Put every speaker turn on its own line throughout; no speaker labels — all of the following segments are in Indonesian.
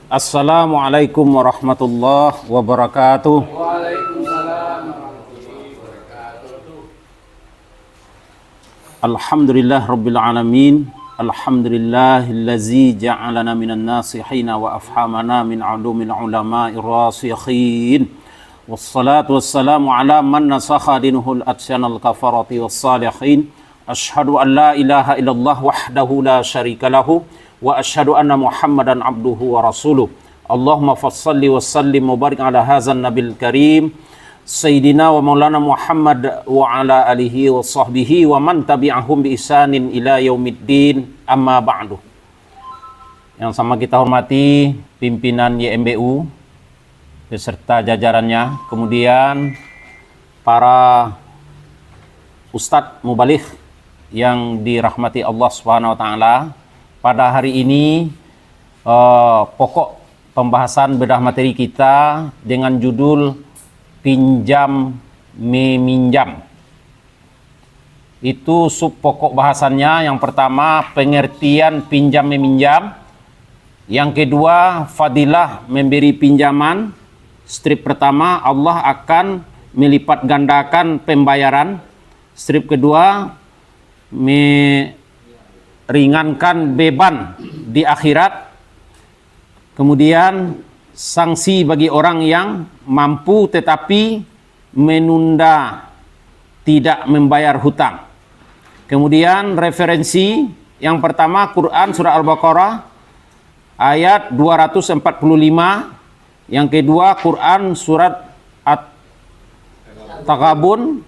Assalamualaikum warahmatullahi wabarakatuh.
Waalaikumsalam warahmatullahi wabarakatuh.
Alhamdulillah rabbil alamin. Alhamdulillahillazi ja'alana minan nasihina wa afhamana min ulumil ulama'ir rasikhin. Wassalatu wassalamu ala man nasakha dinuhul atsyanal kafarati wassalihin. Ashhadu an la ilaha illallah wahdahu la syarika lahu wa asyhadu anna Muhammadan abduhu wa rasuluh. Allahumma fassalli wa sallim wa barik ala hadzal nabil karim sayyidina wa maulana Muhammad wa ala alihi wa sahbihi wa man tabi'ahum bi ihsanin ila yaumiddin, amma ba'du. Yang sama kita hormati pimpinan YMBU beserta jajarannya, kemudian para ustadz mubaligh yang dirahmati Allah Subhanahu wa taala. Pada hari ini pokok pembahasan bedah materi kita dengan judul pinjam meminjam. Itu sub pokok bahasannya. Yang pertama, pengertian pinjam meminjam. Yang kedua, fadilah memberi pinjaman. Strip pertama, Allah akan melipat gandakan pembayaran. Strip kedua, ringankan beban di akhirat. Kemudian sanksi bagi orang yang mampu tetapi menunda tidak membayar hutang. Kemudian referensi yang pertama, Quran surah Al-Baqarah ayat 245. Yang kedua, Quran surat At-Taghabun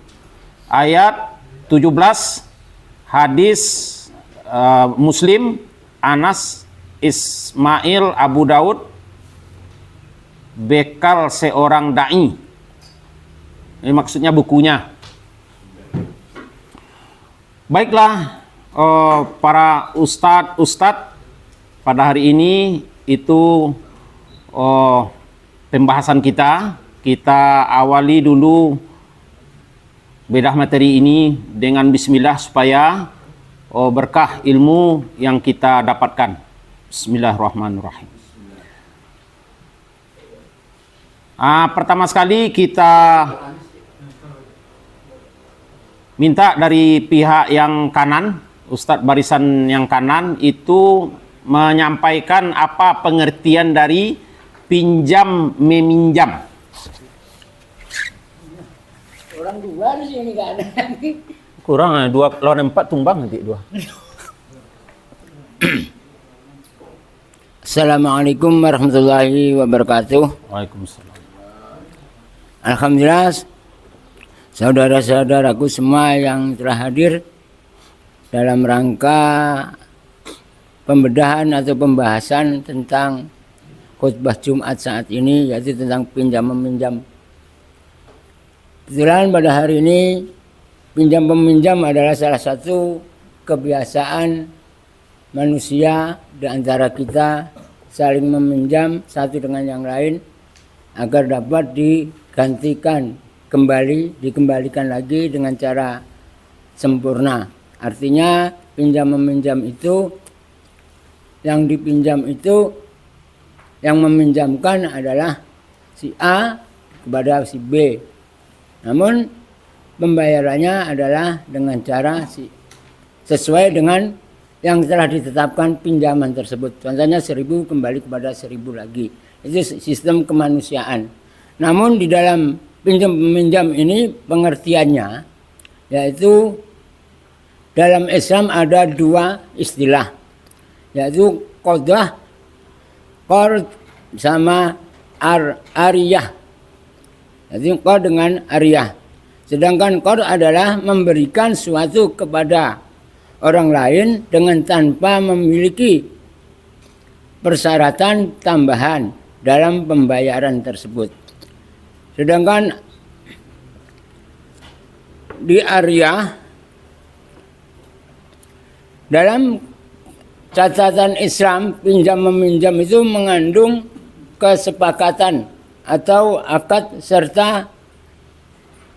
ayat 17. Hadis Muslim, Anas, Ismail, Abu Daud, bekal seorang da'i. Ini maksudnya bukunya. Baiklah, para ustadz pada hari ini itu pembahasan kita. Kita awali dulu bedah materi ini dengan bismillah supaya berkah ilmu yang kita dapatkan. Bismillahirrahmanirrahim. Pertama sekali kita minta dari pihak yang kanan, Ustadz barisan yang kanan itu menyampaikan apa pengertian dari pinjam meminjam.
Orang dua di sini kan.
Kurang 2 lawan 4 tumbang nanti 2.
Assalamualaikum warahmatullahi wabarakatuh.
Waalaikumsalam.
Alhamdulillah, saudara-saudaraku semua yang telah hadir dalam rangka pembedahan atau pembahasan tentang khutbah Jumat saat ini, yaitu tentang pinjam meminjam. Kebetulan pada hari ini pinjam meminjam adalah salah satu kebiasaan manusia di antara kita, saling meminjam satu dengan yang lain agar dapat digantikan kembali, dikembalikan lagi dengan cara sempurna. Artinya pinjam meminjam itu, yang dipinjam itu, yang meminjamkan adalah si A kepada si B. Namun pembayarannya adalah dengan cara sesuai dengan yang telah ditetapkan pinjaman tersebut. Contohnya 1.000 kembali kepada 1.000 lagi. Itu sistem kemanusiaan. Namun di dalam pinjam meminjam ini pengertiannya yaitu dalam Islam ada dua istilah, yaitu qadhah, qard sama ariyah. Jadi qard dengan ariyah. Sedangkan qard adalah memberikan sesuatu kepada orang lain dengan tanpa memiliki persyaratan tambahan dalam pembayaran tersebut. Sedangkan di ariyah, dalam catatan Islam, pinjam meminjam itu mengandung kesepakatan atau akad serta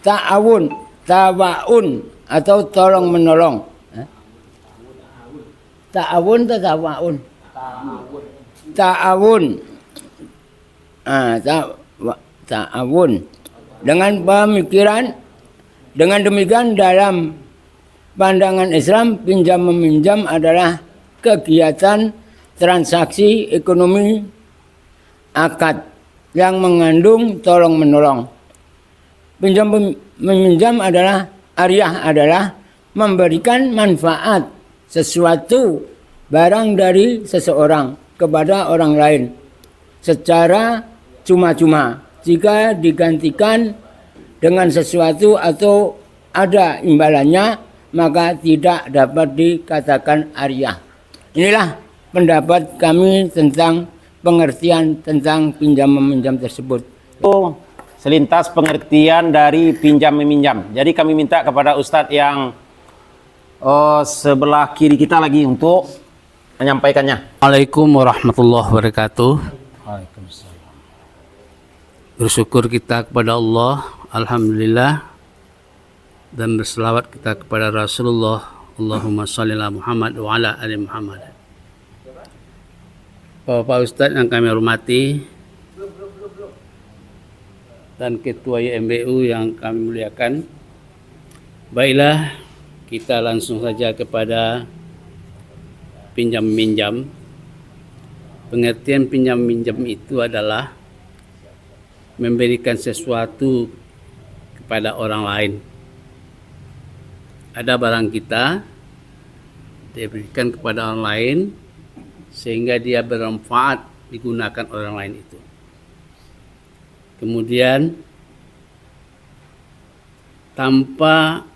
ta'awun, tawaun atau tolong menolong. Ta'awun atau tawaun? Ta'awun. Ta'awun. Dengan pemikiran, dengan demikian dalam pandangan Islam, pinjam meminjam adalah kegiatan transaksi ekonomi akad yang mengandung tolong menolong. Pinjam meminjam adalah ariyah, adalah memberikan manfaat sesuatu barang dari seseorang kepada orang lain secara cuma-cuma jika digantikan dengan sesuatu atau ada imbalannya, maka tidak dapat dikatakan ariyah. Inilah pendapat kami tentang pengertian tentang pinjam meminjam tersebut.
Selintas pengertian dari pinjam meminjam. Jadi kami minta kepada Ustadz yang sebelah kiri kita lagi untuk menyampaikannya.
Assalamualaikum warahmatullahi wabarakatuh.
Waalaikumsalam.
Bersyukur kita kepada Allah, alhamdulillah, dan berselawat kita kepada Rasulullah. Allahumma shalli ala Muhammad wa ala ali Muhammad. Bapak Ustadz yang kami hormati dan Ketua YMBU yang kami muliakan, baiklah kita langsung saja kepada pinjam minjam. Pengertian pinjam minjam itu adalah memberikan sesuatu kepada orang lain. Ada barang kita diberikan kepada orang lain sehingga dia bermanfaat digunakan orang lain itu. Kemudian tanpa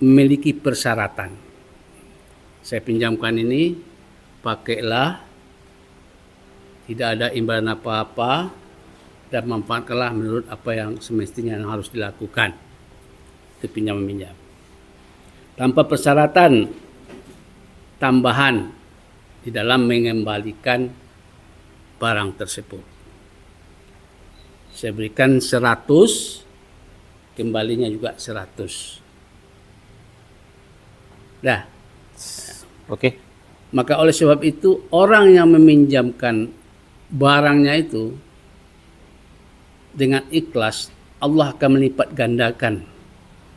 memiliki persyaratan. Saya pinjamkan ini, pakailah, tidak ada imbalan apa-apa, dan manfaatkanlah menurut apa yang semestinya yang harus dilakukan. Itu pinjam meminjam. Tanpa persyaratan tambahan di dalam mengembalikan barang tersebut. Saya berikan 100, kembalinya juga 100. Dah.
Oke.
Maka oleh sebab itu orang yang meminjamkan barangnya itu dengan ikhlas, Allah akan melipat gandakan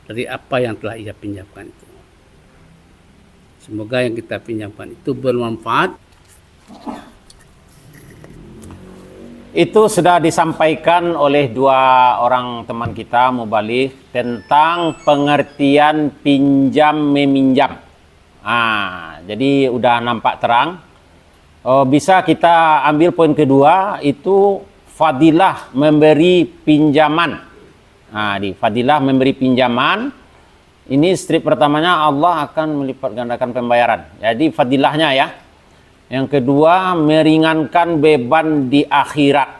dari apa yang telah ia pinjamkan itu. Semoga yang kita pinjamkan itu bermanfaat.
Itu sudah disampaikan oleh dua orang teman kita mubaligh tentang pengertian pinjam meminjam. Jadi udah nampak terang. Bisa kita ambil poin kedua, itu fadilah memberi pinjaman. Di fadilah memberi pinjaman, ini strip pertamanya Allah akan melipat gandakan pembayaran. Jadi fadilahnya ya. Yang kedua, meringankan beban di akhirat.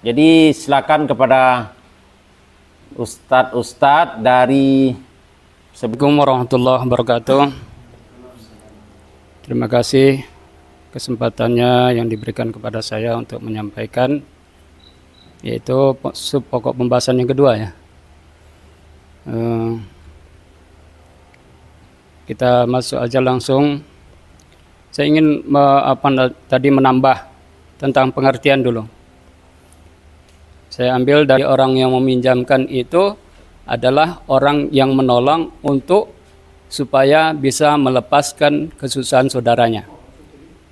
Jadi silakan kepada ustadz dari
Assalamualaikum warahmatullahi wabarakatuh. Terima kasih kesempatannya yang diberikan kepada saya untuk menyampaikan, yaitu sub pokok pembahasan yang kedua ya. Kita masuk aja langsung. Saya ingin menambah tentang pengertian dulu. Saya ambil dari orang yang meminjamkan itu adalah orang yang menolong untuk supaya bisa melepaskan kesusahan saudaranya.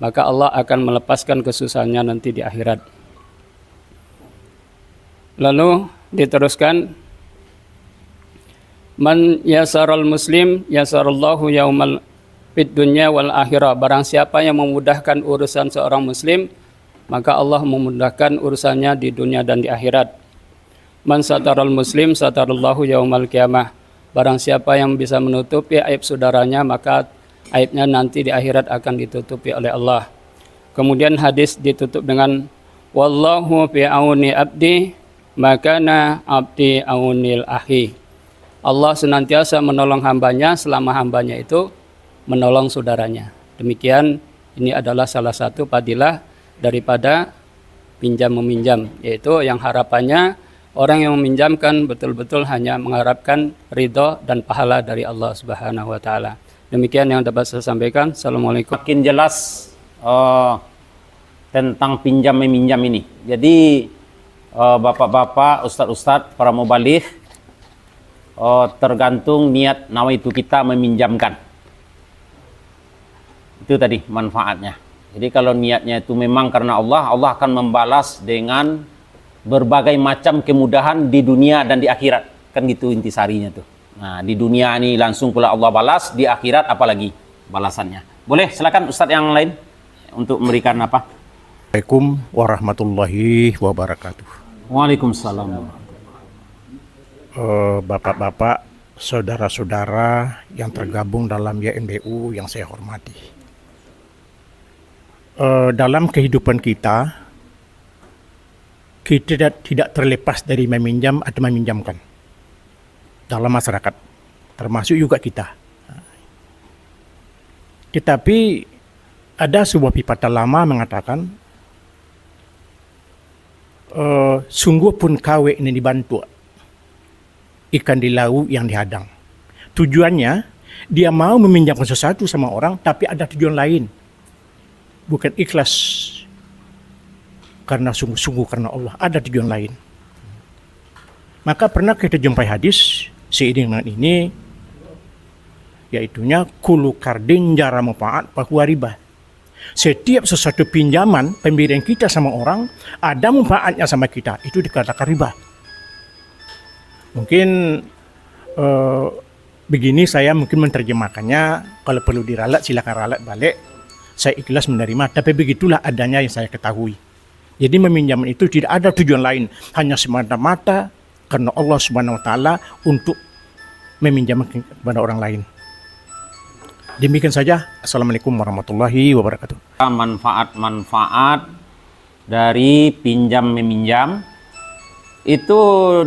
Maka Allah akan melepaskan kesusahannya nanti di akhirat. Lalu diteruskan, Man yasaral muslim yasarallahu yaumal fid dunya wal akhirah. Barang siapa yang memudahkan urusan seorang muslim, maka Allah memudahkan urusannya di dunia dan di akhirat. Man sataral muslim satarallahu yaumal qiyamah. Barang siapa yang bisa menutupi aib saudaranya, maka aibnya nanti di akhirat akan ditutupi oleh Allah. Kemudian hadis ditutup dengan wallahu fi auni abdi makana abdi aunil akhi. Allah senantiasa menolong hambanya selama hambanya itu menolong saudaranya. Demikian, ini adalah salah satu fadilah daripada pinjam meminjam, yaitu yang harapannya orang yang meminjamkan betul-betul hanya mengharapkan ridho dan pahala dari Allah Subhanahu wa taala. Demikian yang dapat saya sampaikan. Assalamualaikum.
Makin jelas tentang pinjam meminjam ini. Jadi bapak-bapak, ustadz-ustadz, para mubaligh, tergantung niat nawaitu kita meminjamkan. Itu tadi manfaatnya. Jadi kalau niatnya itu memang karena Allah, Allah akan membalas dengan berbagai macam kemudahan di dunia dan di akhirat. Kan gitu intisarinya tuh. Nah, di dunia ini langsung pula Allah balas, di akhirat apalagi balasannya. Boleh, silakan ustadz yang lain untuk memberikan apa?
Assalamualaikum warahmatullahi wabarakatuh.
Waalaikumsalam.
Bapak-bapak, saudara-saudara yang tergabung dalam YMBU yang saya hormati. Dalam kehidupan kita tidak terlepas dari meminjam atau meminjamkan dalam masyarakat, termasuk juga kita. Tetapi ada sebuah pepatah lama mengatakan, sungguh pun kawe ini dibantu ikan di laut yang dihadang. Tujuannya dia mau meminjamkan sesuatu sama orang, tapi ada tujuan lain, bukan ikhlas karena sungguh-sungguh karena Allah, ada tujuan lain. Maka pernah kita jumpai hadis seiring dengan ini, yaitunya kulu kardin jara manfaat bahwa riba. Setiap sesuatu pinjaman pemberian kita sama orang ada manfaatnya sama kita, itu dikatakan riba. Mungkin begini saya mungkin menerjemahkannya, kalau perlu diralat silakan ralat balik, saya ikhlas menerima, tapi begitulah adanya yang saya ketahui. Jadi meminjam itu tidak ada tujuan lain, hanya semata-mata karena Allah Subhanahu wa taala untuk meminjamkan kepada orang lain. Demikian saja. Assalamualaikum warahmatullahi wabarakatuh.
Manfaat-manfaat dari pinjam meminjam itu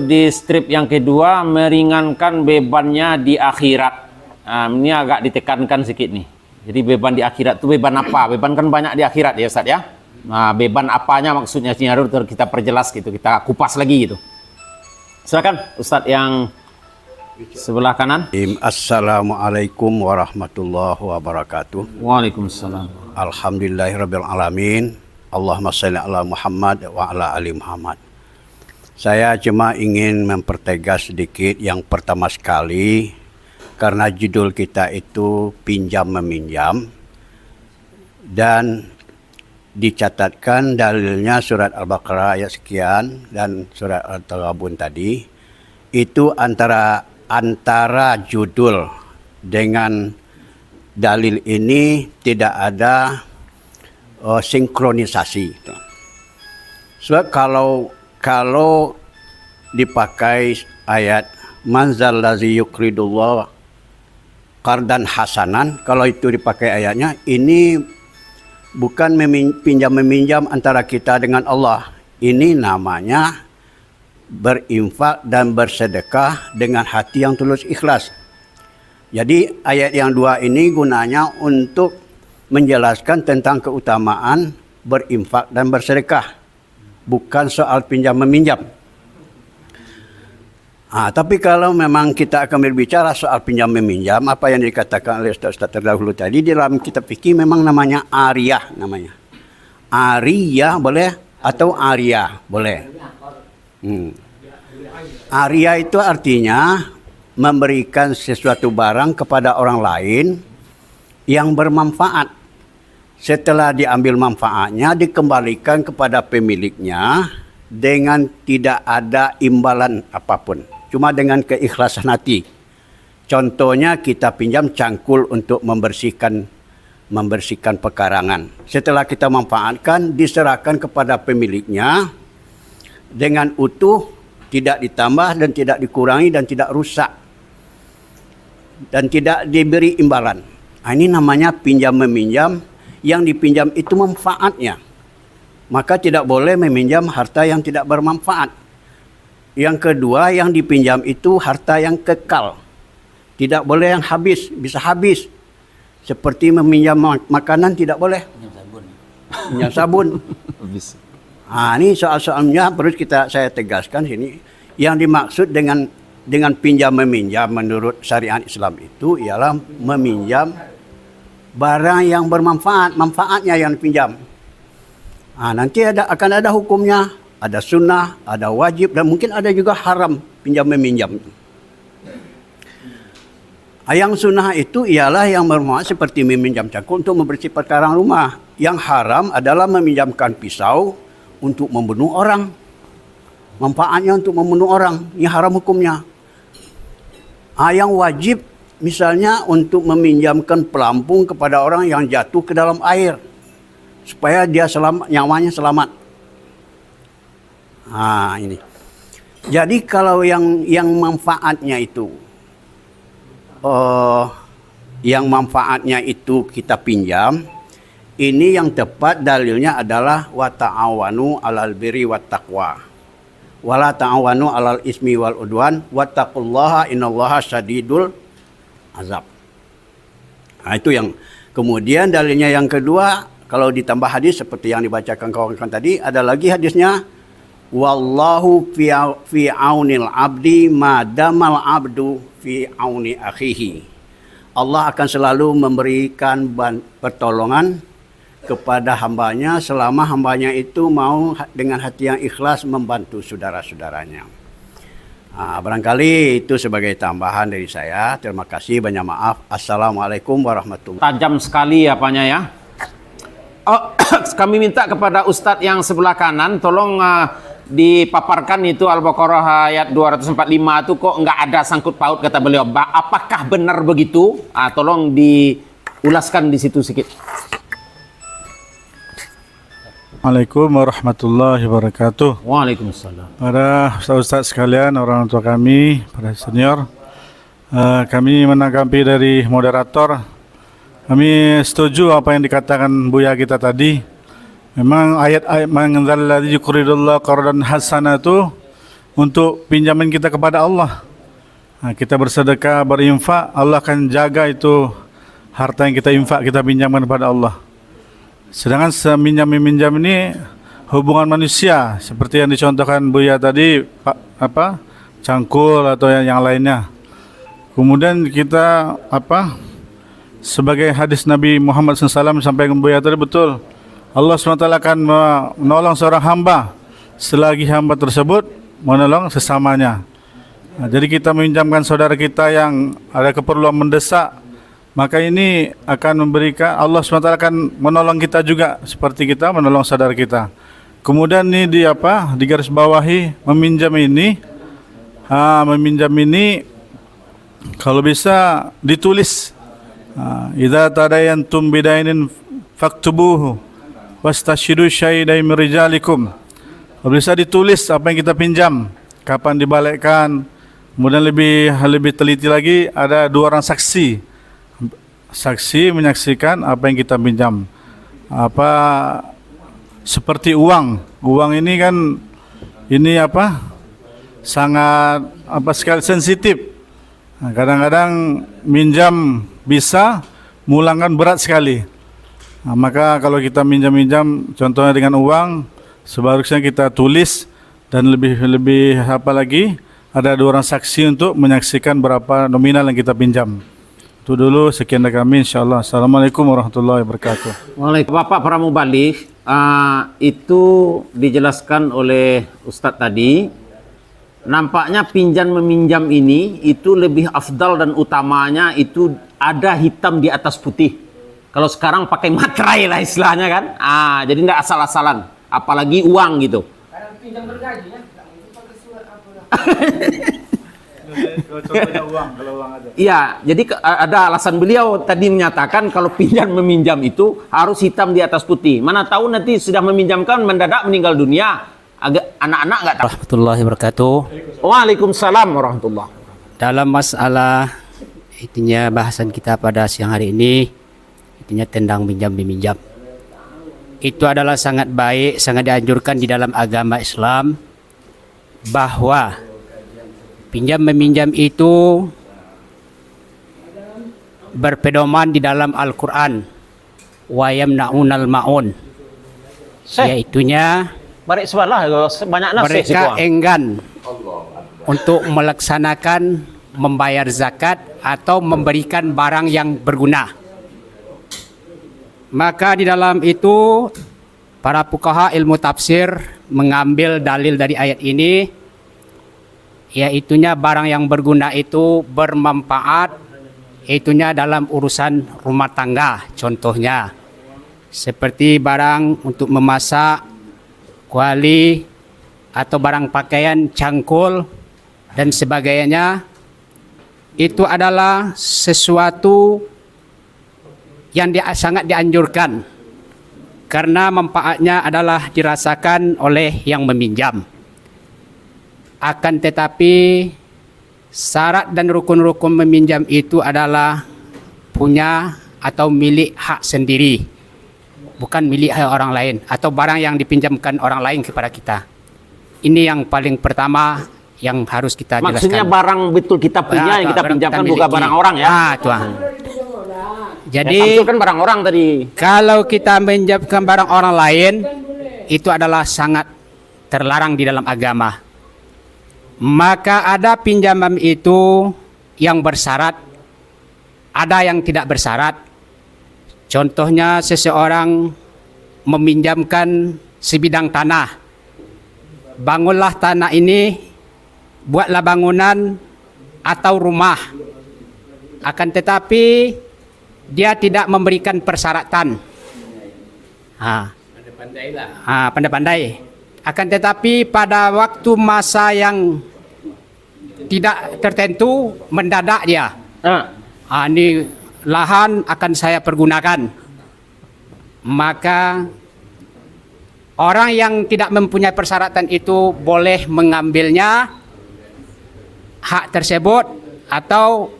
di strip yang kedua, meringankan bebannya di akhirat. Ini agak ditekankan sedikit nih. Jadi beban di akhirat itu beban apa? Beban kan banyak di akhirat ya Ustaz ya. Nah, beban apanya maksudnya harus kita perjelas gitu, kita kupas lagi gitu. Silakan Ustaz yang sebelah kanan.
Assalamualaikum warahmatullahi wabarakatuh.
Waalaikumsalam.
Alhamdulillahirabbil alamin. Allahumma shalli ala Muhammad wa ala ali Muhammad. Saya cuma ingin mempertegas sedikit yang pertama sekali, karena judul kita itu pinjam meminjam dan dicatatkan dalilnya surat Al-Baqarah ayat sekian dan surat Al-Taghabun tadi, itu antara judul dengan dalil ini tidak ada sinkronisasi. Sebab kalau dipakai ayat manzal lazi yukridullah qardan hasanan, kalau itu dipakai ayatnya, ini bukan pinjam meminjam antara kita dengan Allah. Ini namanya berinfak dan bersedekah dengan hati yang tulus ikhlas. Jadi ayat yang dua ini gunanya untuk menjelaskan tentang keutamaan berinfak dan bersedekah, bukan soal pinjam meminjam. Tapi kalau memang kita akan berbicara soal pinjam meminjam, apa yang dikatakan oleh Ustaz terdahulu tadi, di dalam kitab fikih memang namanya ariyah namanya. Ariyah boleh atau ariyah boleh. Ariyah itu artinya memberikan sesuatu barang kepada orang lain yang bermanfaat. Setelah diambil manfaatnya, dikembalikan kepada pemiliknya dengan tidak ada imbalan apapun, cuma dengan keikhlasan hati. Contohnya kita pinjam cangkul untuk membersihkan pekarangan. Setelah kita manfaatkan, diserahkan kepada pemiliknya dengan utuh, tidak ditambah dan tidak dikurangi dan tidak rusak. Dan tidak diberi imbalan. Ini namanya pinjam meminjam, yang dipinjam itu manfaatnya. Maka tidak boleh meminjam harta yang tidak bermanfaat. Yang kedua, yang dipinjam itu harta yang kekal. Tidak boleh yang habis, bisa habis. Seperti meminjam makanan tidak boleh. Pinjam sabun. Ini soal-soalnya perlu saya tegaskan sini. Yang dimaksud dengan pinjam meminjam menurut syariat Islam itu ialah meminjam barang yang bermanfaat, manfaatnya yang dipinjam. Nanti akan ada hukumnya, ada sunnah, ada wajib, dan mungkin ada juga haram pinjam meminjam. Yang sunnah itu ialah yang bermanfaat seperti meminjam cangkul untuk membersih perkarangan rumah. Yang haram adalah meminjamkan pisau untuk membunuh orang. Manfaatnya untuk membunuh orang, ini haram hukumnya. Yang wajib misalnya untuk meminjamkan pelampung kepada orang yang jatuh ke dalam air supaya dia selamat, nyawanya selamat. Ini. Jadi kalau yang manfaatnya itu kita pinjam, ini yang tepat dalilnya adalah wa ta'awanu 'alal birri wat taqwa. Wala ta'awanu 'alal ismi wal udwan wattaqullaha innallaha syadidul azab. Itu yang kemudian dalilnya yang kedua, kalau ditambah hadis seperti yang dibacakan kawan-kawan tadi, ada lagi hadisnya, wallahu fi aunil abdi madamal abdu fi auni akhihi. Allah akan selalu memberikan pertolongan kepada hambanya selama hambanya itu mau dengan hati yang ikhlas membantu saudara-saudaranya. Barangkali itu sebagai tambahan dari saya. Terima kasih, banyak maaf. Assalamualaikum warahmatullahi wabarakatuh.
Tajam sekali apanya ya. Kami minta kepada Ustadz yang sebelah kanan, tolong dipaparkan itu Al-Baqarah ayat 245 itu kok nggak ada sangkut paut kata beliau. Apakah benar begitu? Tolong diulaskan di situ sedikit.
Assalamualaikum warahmatullahi wabarakatuh.
Waalaikumsalam.
Para ustaz sekalian, orang tua kami, para senior, kami menanggapi dari moderator. Kami setuju apa yang dikatakan Buya kita tadi. Memang ayat-ayat mangzalladzi yuqridullah qardan hasana itu untuk pinjaman kita kepada Allah. Kita bersedekah, berinfak, Allah akan jaga itu harta yang kita infak, kita pinjamkan kepada Allah. Sedangkan meminjam ini hubungan manusia seperti yang dicontohkan Buya tadi, cangkul atau yang lainnya. Kemudian kita sebagai hadis Nabi Muhammad SAW sampai ke Buya tadi, betul, Allah SWT akan menolong seorang hamba selagi hamba tersebut menolong sesamanya. Jadi kita meminjamkan saudara kita yang ada keperluan mendesak, maka ini akan memberikan, Allah SWT akan menolong kita juga seperti kita menolong saudara kita. Kemudian ini di garis bawahi, meminjam ini kalau bisa ditulis. Idza tadayantum bidainin faktubuhu wastashidu syahidain min rijalikum. Kalau bisa ditulis apa yang kita pinjam, kapan dibalikkan. Kemudian lebih teliti lagi, ada 2 orang saksi menyaksikan apa yang kita pinjam. Seperti uang ini kan sangat sekali sensitif. Kadang-kadang minjam bisa, mulangkan berat sekali. Maka kalau kita minjam contohnya dengan uang, seharusnya kita tulis, dan lebih lagi ada 2 orang saksi untuk menyaksikan berapa nominal yang kita pinjam. Itu dulu, sekian dari kami, insyaallah. Assalamualaikum warahmatullahi wabarakatuh.
Waalaikumsalam. Bapak para mubalik, itu dijelaskan oleh Ustadz tadi. Nampaknya pinjam meminjam ini itu lebih afdal dan utamanya itu ada hitam di atas putih. Kalau sekarang pakai materai lah istilahnya kan. Jadi tidak asal-asalan, apalagi uang gitu.
Pinjam bergaji ya, itu pakai surat apa?
Contohnya uang, kalau uang ada.
Iya, jadi ada alasan beliau tadi menyatakan kalau pinjam meminjam itu harus hitam di atas putih. Mana tahu nanti sudah meminjamkan mendadak meninggal dunia. Agak anak-anak nggak tahu.
Warahmatullahi wabarakatuh.
Waalaikumsalam warahmatullah.
Dalam masalah intinya bahasan kita pada siang hari ini, intinya tentang pinjam meminjam. Itu adalah sangat baik, sangat dianjurkan di dalam agama Islam bahwa pinjam meminjam itu berpedoman di dalam Al-Quran. Wa yamna'unal ma'un. Yaitunya
Barik sebelah banyak nafsu
mereka enggan untuk melaksanakan membayar zakat atau memberikan barang yang berguna. Maka di dalam itu para fuqaha ilmu tafsir mengambil dalil dari ayat ini, yaitunya barang yang berguna itu bermanfaat, yaitunya dalam urusan rumah tangga. Contohnya seperti barang untuk memasak, kuali, atau barang pakaian, cangkul, dan sebagainya. Itu adalah sesuatu yang sangat dianjurkan karena manfaatnya adalah dirasakan oleh yang meminjam. Akan tetapi syarat dan rukun-rukun meminjam itu adalah punya atau milik hak sendiri, bukan milik orang lain atau barang yang dipinjamkan orang lain kepada kita. Ini yang paling pertama yang harus kita jelaskan.
Maksudnya barang betul kita punya yang kita pinjamkan, bukan barang orang ya.
Tuhan. Jadi
kan barang orang tadi.
Kalau kita meminjamkan barang orang lain, itu adalah sangat terlarang di dalam agama. Maka ada pinjaman itu yang bersyarat, ada yang tidak bersyarat. Contohnya seseorang meminjamkan sebidang tanah. Bangunlah tanah ini, buatlah bangunan atau rumah. Akan tetapi dia tidak memberikan persyaratan. Pandai-pandai. Akan tetapi pada waktu masa yang tidak tertentu mendadak dia. Ini lahan akan saya pergunakan. Maka orang yang tidak mempunyai persyaratan itu boleh mengambilnya hak tersebut atau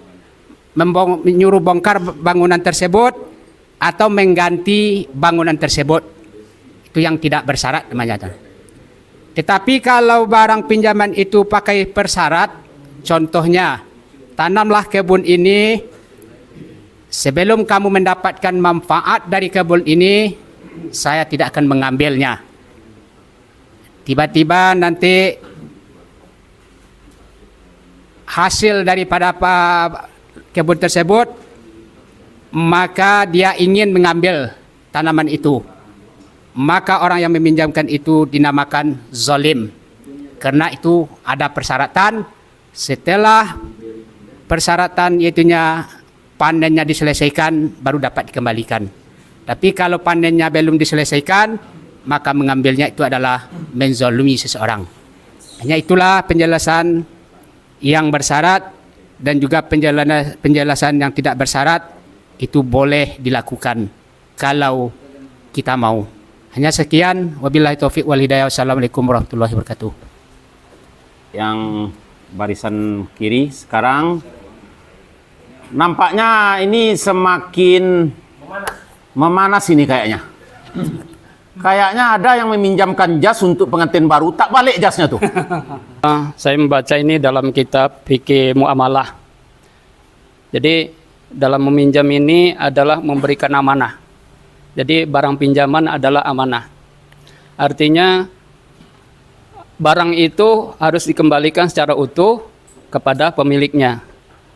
menyuruh bongkar bangunan tersebut atau mengganti bangunan tersebut. Itu yang tidak bersyarat namanya. Tetapi kalau barang pinjaman itu pakai persyarat, contohnya tanamlah kebun ini, sebelum kamu mendapatkan manfaat dari kebun ini, saya tidak akan mengambilnya. Tiba-tiba nanti hasil daripada kebun tersebut, maka dia ingin mengambil tanaman itu. Maka orang yang meminjamkan itu dinamakan zalim. Karena itu ada persyaratan. Setelah persyaratan yaitunya panennya diselesaikan, baru dapat dikembalikan. Tapi kalau panennya belum diselesaikan, maka mengambilnya itu adalah menzalimi seseorang. Hanya itulah penjelasan yang bersyarat dan juga penjelasan yang tidak bersyarat itu boleh dilakukan kalau kita mau. Hanya sekian, wabillahi taufiq wal hidayah. Wassalamualaikum warahmatullahi wabarakatuh.
Yang barisan kiri sekarang nampaknya ini semakin memanas ini kayaknya. Kayaknya ada yang meminjamkan jas untuk pengantin baru, tak balik jasnya tuh.
Saya membaca ini dalam kitab Fikih Muamalah. Jadi dalam meminjam ini adalah memberikan amanah. Jadi barang pinjaman adalah amanah. Artinya barang itu harus dikembalikan secara utuh kepada pemiliknya.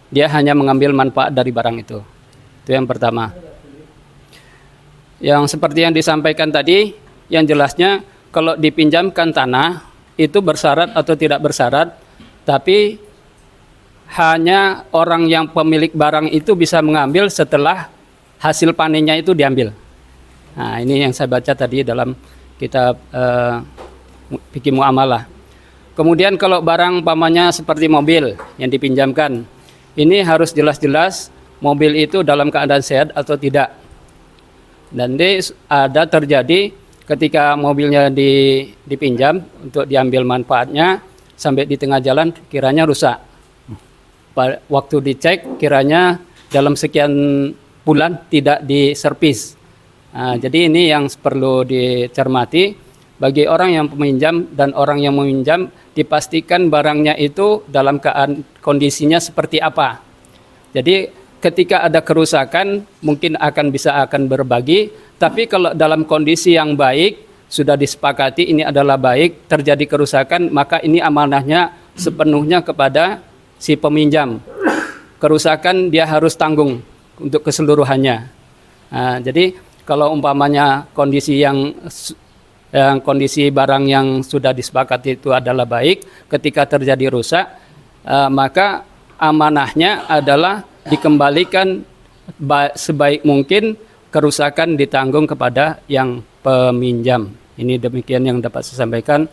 Dia hanya mengambil manfaat dari barang itu. Itu yang pertama. Yang seperti yang disampaikan tadi, yang jelasnya kalau dipinjamkan tanah itu bersyarat atau tidak bersyarat, tapi hanya orang yang pemilik barang itu bisa mengambil setelah hasil panennya itu diambil. Nah, ini yang saya baca tadi dalam kitab Fikih Muamalah. Kemudian kalau barang umpamanya seperti mobil yang dipinjamkan, ini harus jelas-jelas mobil itu dalam keadaan sehat atau tidak. Dan ada terjadi ketika mobilnya dipinjam untuk diambil manfaatnya, sampai di tengah jalan kiranya rusak. Waktu dicek kiranya dalam sekian bulan tidak diservis. Nah, jadi ini yang perlu dicermati bagi orang yang peminjam dan orang yang meminjam, dipastikan barangnya itu dalam keadaan kondisinya seperti apa. Jadi ketika ada kerusakan mungkin akan berbagi, tapi kalau dalam kondisi yang baik sudah disepakati ini adalah baik, terjadi kerusakan maka ini amanahnya sepenuhnya kepada si peminjam. Kerusakan dia harus tanggung untuk keseluruhannya. Nah, jadi kalau umpamanya kondisi kondisi barang yang sudah disepakati itu adalah baik, ketika terjadi rusak, maka amanahnya adalah dikembalikan sebaik mungkin, kerusakan ditanggung kepada yang peminjam. Ini demikian yang dapat saya sampaikan.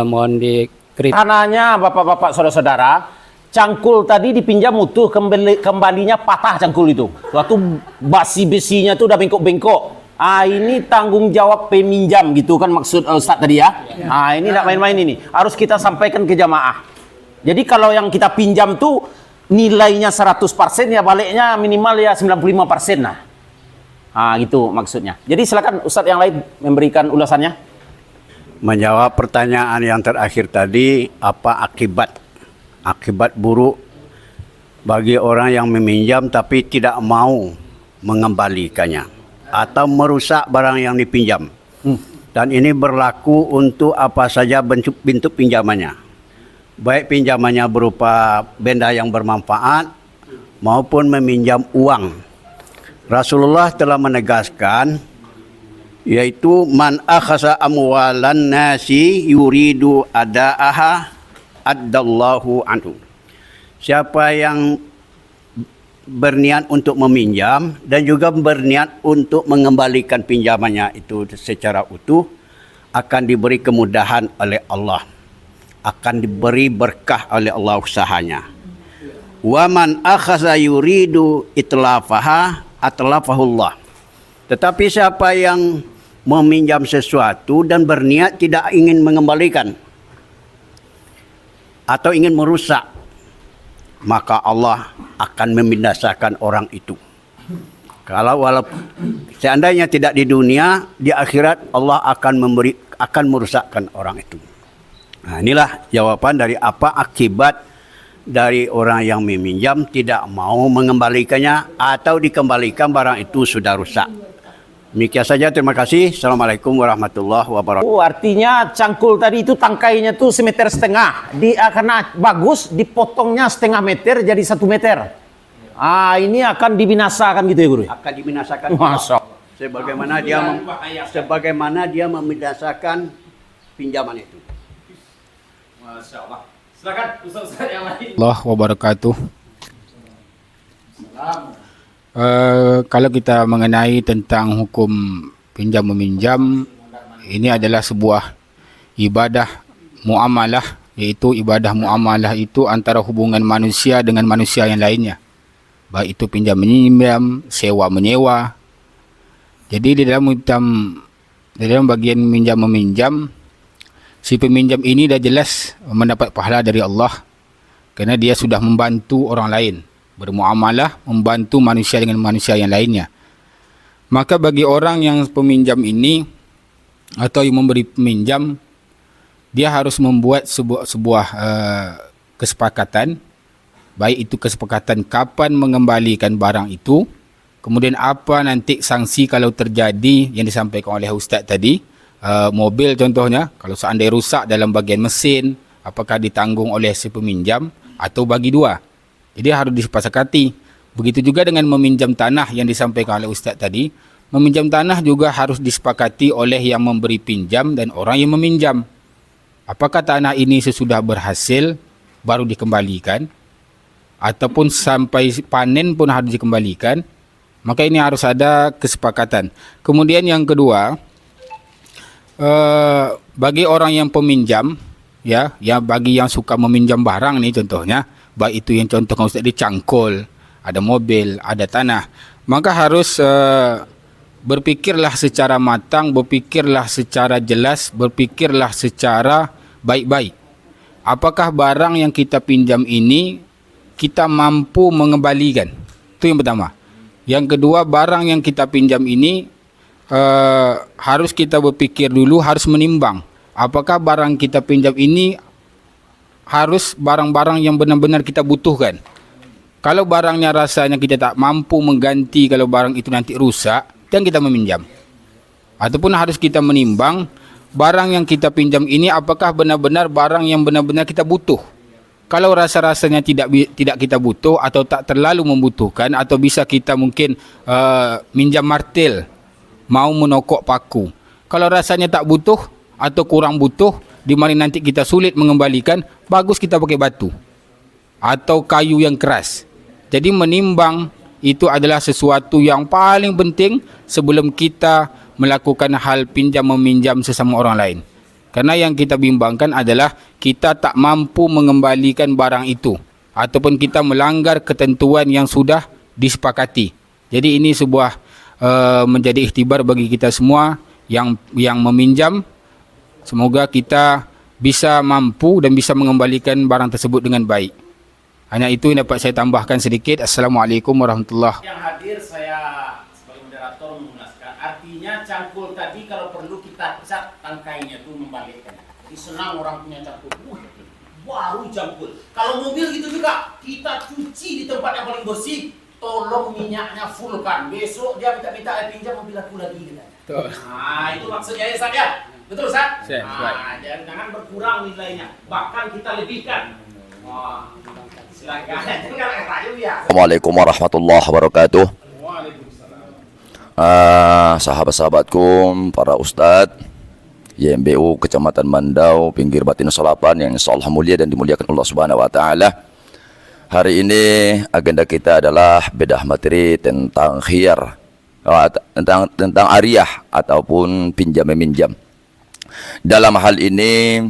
Mohon dikritik.
Kananya bapak-bapak saudara-saudara, cangkul tadi dipinjam utuh, kembalinya patah cangkul itu. Waktu besi-besinya tuh udah bengkok-bengkok. Ini tanggung jawab peminjam gitu kan maksud Ustadz tadi ya. Ini tidak main-main ini. Harus kita sampaikan ke jamaah. Jadi kalau yang kita pinjam tuh nilainya 100% ya baliknya minimal ya 95% lah. Gitu maksudnya. Jadi silakan Ustadz yang lain memberikan ulasannya.
Menjawab pertanyaan yang terakhir tadi, apa akibat buruk bagi orang yang meminjam tapi tidak mau mengembalikannya atau merusak barang yang dipinjam. Dan ini berlaku untuk apa saja bentuk pinjamannya. Baik pinjamannya berupa benda yang bermanfaat maupun meminjam uang. Rasulullah telah menegaskan, yaitu man akhasa amwalan nasi yuridu ada'aha addallahu anhu. Siapa yang berniat untuk meminjam dan juga berniat untuk mengembalikan pinjamannya itu secara utuh, akan diberi kemudahan oleh Allah, akan diberi berkah oleh Allah usahanya. Wa man akhadha yuridu itlafaha atlafahullah. Tetapi siapa yang meminjam sesuatu dan berniat tidak ingin mengembalikan atau ingin merusak, maka Allah akan membinasakan orang itu. Kalau walaupun seandainya tidak di dunia, di akhirat Allah akan merusakkan orang itu. Nah, inilah jawaban dari apa akibat dari orang yang meminjam tidak mau mengembalikannya atau dikembalikan barang itu sudah rusak. Demikian saja, terima kasih. Assalamualaikum warahmatullahi wabarakatuh.
Artinya cangkul tadi itu tangkainya tuh 1,5 meter. Karena bagus dipotongnya 0,5 meter jadi 1 meter. Ini akan dibinasakan gitu ya guru?
Akan dibinasakan.
Masya.
Sebagaimana dia membinasakan pinjaman itu.
Masya Allah. Silakan Ustaz yang lain.
Allah wabarakatuh. Kalau kita mengenai tentang hukum pinjam meminjam, ini adalah sebuah ibadah muamalah, yaitu ibadah muamalah itu antara hubungan manusia dengan manusia yang lainnya, baik itu pinjam meminjam, sewa menyewa. Jadi di dalam bagian minjam meminjam, si peminjam ini dah jelas mendapat pahala dari Allah kerana dia sudah membantu orang lain, bermuamalah, membantu manusia dengan manusia yang lainnya. Maka bagi orang yang peminjam ini atau yang memberi peminjam, dia harus membuat sebuah kesepakatan, baik itu kesepakatan kapan mengembalikan barang itu, kemudian apa nanti sanksi kalau terjadi yang disampaikan oleh Ustaz tadi. Mobil contohnya, kalau seandainya rusak dalam bagian mesin, apakah ditanggung oleh si peminjam atau bagi dua. Jadi harus disepakati. Begitu juga dengan meminjam tanah yang disampaikan oleh Ustaz tadi. Meminjam tanah juga harus disepakati oleh yang memberi pinjam dan orang yang meminjam. Apakah tanah ini sesudah berhasil baru dikembalikan, ataupun sampai panen pun harus dikembalikan. Maka ini harus ada kesepakatan. Kemudian yang kedua, bagi orang yang peminjam,
ya, yang bagi yang suka meminjam barang nih contohnya, baik itu yang contoh Ustaz dicangkul, ada mobil, ada tanah, maka harus berpikirlah secara matang, berpikirlah secara jelas, berpikirlah secara baik-baik. Apakah barang yang kita pinjam ini kita mampu mengembalikan? Itu yang pertama. Yang kedua, barang yang kita pinjam ini harus kita berpikir dulu, harus menimbang. Apakah barang kita pinjam ini harus barang-barang yang benar-benar kita butuhkan. Kalau barangnya rasanya kita tak mampu mengganti, kalau barang itu nanti rusak, dan kita meminjam. Ataupun harus kita menimbang barang yang kita pinjam ini apakah benar-benar barang yang benar-benar kita butuh. Kalau rasa-rasanya tidak kita butuh atau tak terlalu membutuhkan, atau bisa kita mungkin minjam martil, mau menokok paku. Kalau rasanya tak butuh atau kurang butuh, di mana nanti kita sulit mengembalikan, bagus kita pakai batu atau kayu yang keras. Jadi menimbang itu adalah sesuatu yang paling penting sebelum kita melakukan hal pinjam meminjam sesama orang lain. Karena yang kita bimbangkan adalah kita tak mampu mengembalikan barang itu, ataupun kita melanggar ketentuan yang sudah disepakati. Jadi ini sebuah menjadi ikhtibar bagi kita semua yang meminjam. Semoga kita bisa mampu dan bisa mengembalikan barang tersebut dengan baik. Hanya itu yang dapat saya tambahkan sedikit. Assalamualaikum warahmatullahi wabarakatuh.
Yang hadir saya sebagai moderator menjelaskan, artinya cangkul tadi kalau perlu kita cat tangkainya itu membalikkan. Jadi senang orang punya cangkul. Baru cangkul. Kalau mobil gitu juga, kita cuci di tempat yang paling bersih. Tolong minyaknya fullkan. Besok dia minta air pinjam, mobil aku lagi gitu. Nah, itu maksudnya ya, Ustaz ya. Betul, Ustaz? Nah, jangan berkurang nilainya. Bahkan kita lebihkan. Wah, silakan.
Assalamualaikum warahmatullahi wabarakatuh. Sahabat-sahabatku, para ustadz YMBU Kecamatan Mandau, pinggir Batin Solapan yang insyaallah mulia dan dimuliakan Allah Subhanahu wa taala. Hari ini agenda kita adalah bedah materi tentang khiyar, tentang ariyah ataupun pinjam meminjam. Dalam hal ini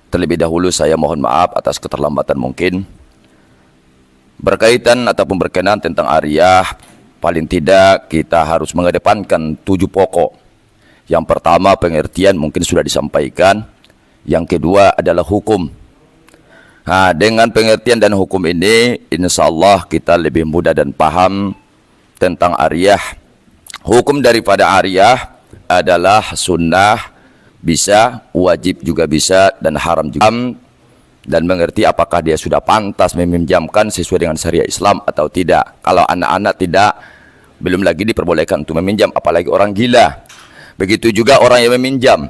terlebih dahulu saya mohon maaf atas keterlambatan mungkin. Berkaitan ataupun berkenaan tentang ariyah, paling tidak kita harus mengedepankan 7 pokok. Yang pertama pengertian mungkin sudah disampaikan. Yang kedua adalah hukum. Nah, dengan pengertian dan hukum ini insya Allah kita lebih mudah dan paham tentang ariyah. Hukum daripada ariyah adalah sunnah, bisa, wajib juga bisa, dan haram juga. Dan mengerti apakah dia sudah pantas meminjamkan sesuai dengan syariat Islam atau tidak. Kalau anak-anak tidak, belum lagi diperbolehkan untuk meminjam, apalagi orang gila. Begitu juga orang yang meminjam.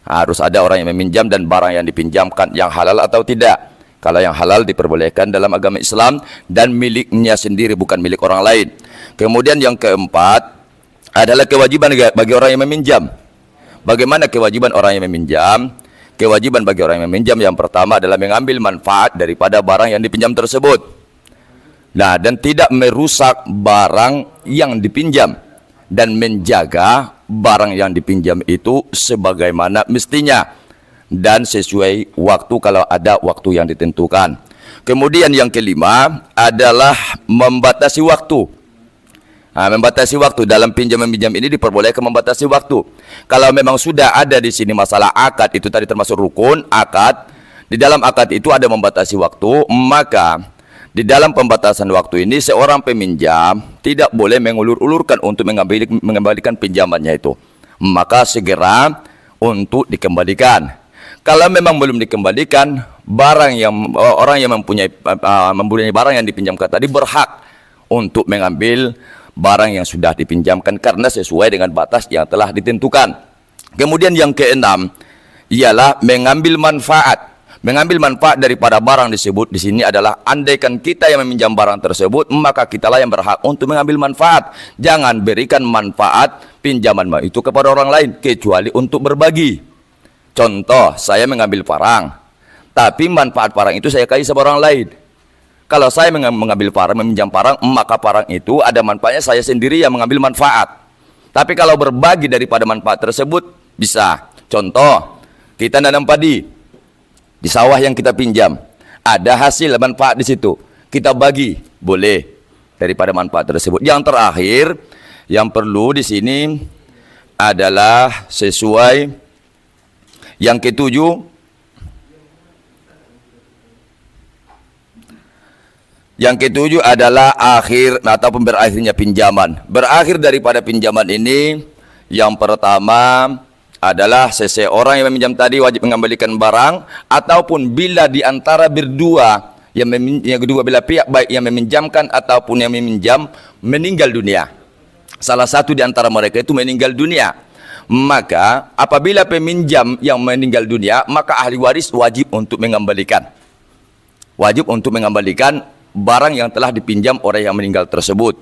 Harus ada orang yang meminjam dan barang yang dipinjamkan yang halal atau tidak. Kalau yang halal diperbolehkan dalam agama Islam dan miliknya sendiri, bukan milik orang lain. Kemudian yang keempat adalah kewajiban bagi orang yang meminjam. Bagaimana kewajiban orang yang meminjam? Kewajiban bagi orang yang meminjam yang pertama adalah mengambil manfaat daripada barang yang dipinjam tersebut. Nah, dan tidak merusak barang yang dipinjam dan menjaga barang yang dipinjam itu sebagaimana mestinya dan sesuai waktu kalau ada waktu yang ditentukan. Kemudian yang kelima adalah membatasi waktu. Nah, membatasi waktu dalam pinjam meminjam ini diperbolehkan membatasi waktu. Kalau memang sudah ada di sini masalah akad, itu tadi termasuk rukun akad. Di dalam akad itu ada membatasi waktu, maka di dalam pembatasan waktu ini seorang peminjam tidak boleh mengulur-ulurkan untuk mengembalikan pinjamannya itu. Maka segera untuk dikembalikan. Kalau memang belum dikembalikan, orang yang mempunyai barang yang dipinjamkan tadi berhak untuk mengambil barang yang sudah dipinjamkan karena sesuai dengan batas yang telah ditentukan. Kemudian yang keenam ialah mengambil manfaat. Mengambil manfaat daripada barang disebut di sini adalah andaikan kita yang meminjam barang tersebut, maka kitalah yang berhak untuk mengambil manfaat. Jangan berikan manfaat pinjaman itu kepada orang lain kecuali untuk berbagi. Contoh, saya mengambil barang, tapi manfaat barang itu saya kasih sama orang lain. Kalau saya mengambil barang, meminjam barang, maka barang itu ada manfaatnya, saya sendiri yang mengambil manfaat. Tapi kalau berbagi daripada manfaat tersebut, bisa. Contoh, kita nanam padi. di sawah yang kita pinjam, ada hasil manfaat di situ, kita bagi, boleh daripada manfaat tersebut. Yang terakhir, yang perlu di sini adalah sesuai yang ketujuh. Yang ketujuh adalah akhir ataupun berakhirnya pinjaman. Berakhir daripada pinjaman ini, yang pertama adalah seseorang yang meminjam tadi wajib mengembalikan barang, ataupun bila di antara berdua yang kedua belah pihak, baik yang meminjamkan ataupun yang meminjam, meninggal dunia. Salah satu di antara mereka itu meninggal dunia. Maka apabila peminjam yang meninggal dunia, maka ahli waris wajib untuk mengembalikan. Wajib untuk mengembalikan barang yang telah dipinjam orang yang meninggal tersebut.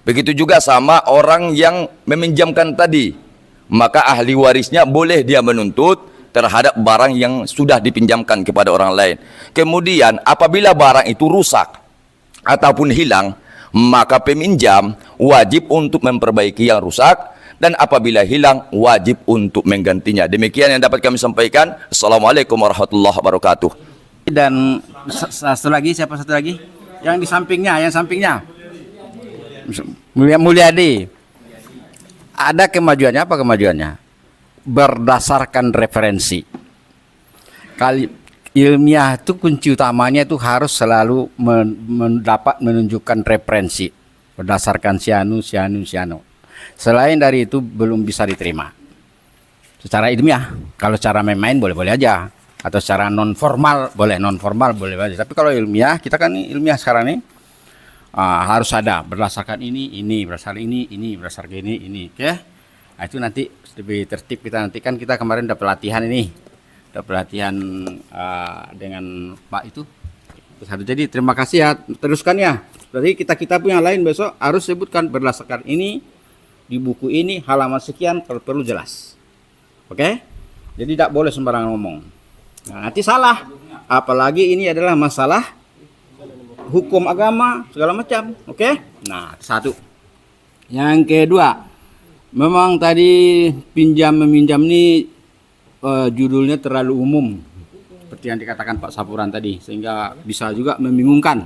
Begitu juga sama orang yang meminjamkan tadi, maka ahli warisnya boleh dia menuntut terhadap barang yang sudah dipinjamkan kepada orang lain. Kemudian apabila barang itu rusak ataupun hilang, maka peminjam wajib untuk memperbaiki yang rusak, dan apabila hilang wajib untuk menggantinya. Demikian yang dapat kami sampaikan. Assalamualaikum warahmatullahi wabarakatuh.
Dan satu lagi, siapa satu lagi? Yang di sampingnya, Mulyadi. Ada kemajuannya, apa kemajuannya? Berdasarkan referensi. Ilmiah itu kunci utamanya itu harus selalu dapat menunjukkan referensi berdasarkan sianu. Selain dari itu belum bisa diterima secara ilmiah. Kalau secara main-main boleh-boleh aja, atau secara non formal boleh aja. Tapi kalau ilmiah, kita kan ilmiah sekarang nih harus ada berdasarkan ini, berdasarkan ini, berdasarkan ini, oke? Nah, itu nanti lebih tertib kita nanti. Kan kita kemarin udah pelatihan dengan Pak itu. Jadi terima kasih ya, teruskan ya. Jadi kita pun yang lain besok harus sebutkan berdasarkan ini, di buku ini halaman sekian, kalau perlu jelas. Oke? Jadi tidak boleh sembarangan ngomong. Nah, nanti salah. Apalagi ini adalah masalah hukum agama segala macam. Oke? Nah, satu. Yang kedua, memang tadi pinjam meminjam ini judulnya terlalu umum, seperti yang dikatakan Pak Sapuran tadi, sehingga bisa juga membingungkan.